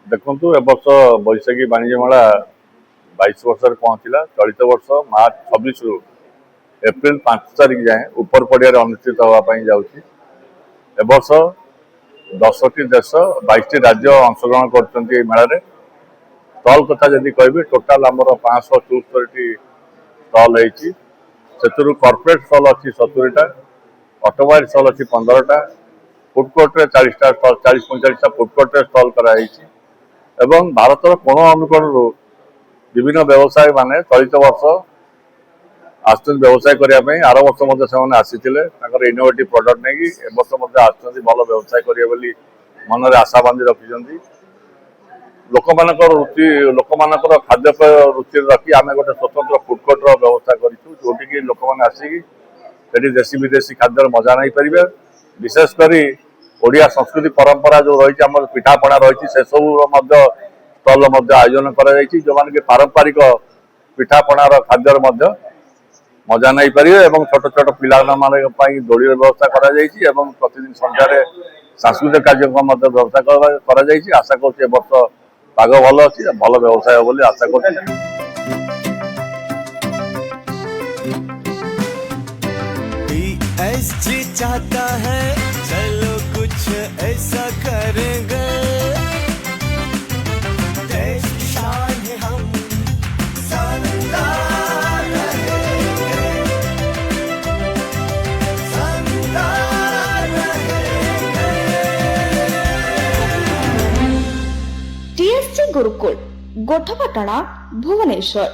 देखु ए वर्ष बैशाखी वाणिज्य मेला 22 वर्ष पहुंचला। चलित वर्ष मार्च 26 रु एप्रिल 5 तारीख जाए ऊपर पड़िया अनुष्ठित होगापी जाऊँगी। ए वर्ष 10टी देश 22टी राज्य अंशग्रहण कर मेला। स्टल कथा जदि कह टोटाल आमर 574 स्टल है। कॉर्पोरेट स्टल अच्छी 70टा, ऑटोमोबाइल स्टल अच्छी 15टा, फूड कोर्ट 40टा स्टल 40-45टा फूड कोर्ट स्टल कराई एवं भारतर कोण अनुकोण विभिन्न व्यवसायी माने चलित वर्ष आसुन व्यवसाय करने। आर वर्ष से आसी इनोवेटिव प्रोडक्ट नहीं ए वर्ष आसुँच भल व्यवसाय करेंगे मन में आशा बांधी रखिंट। लोक रुचि लोक खाद्यपेय रुचि रखी आम गोटे स्वतंत्र फूड कोर्ट व्यवस्था करोटि लोक मैंने आसिक देशी विदेशी खाद्यर मजा नहीं पारे। विशेषकर ओडिया संस्कृति परंपरा जो रही आम पिठापणा रही से सब स्टल आयोजन कर जो मैंने कि पारंपरिक पिठापणार खाद्यर मजा नहीं पारे। छोट छोट पिला दौड़ व्यवस्था प्रतिदिन संध्यार सांस्कृतिक कार्यक्रम व्यवस्था कर आशा कर वर्ष पाग भल अच्छी भल व्यवसाय बोली आशा कर। चाहता है चलो कुछ ऐसा करेंगे, देश की शान है हम शानदार रहेंगे, शानदार रहेंगे। टीएससी गुरुकुल गोठपाटणा भुवनेश्वर।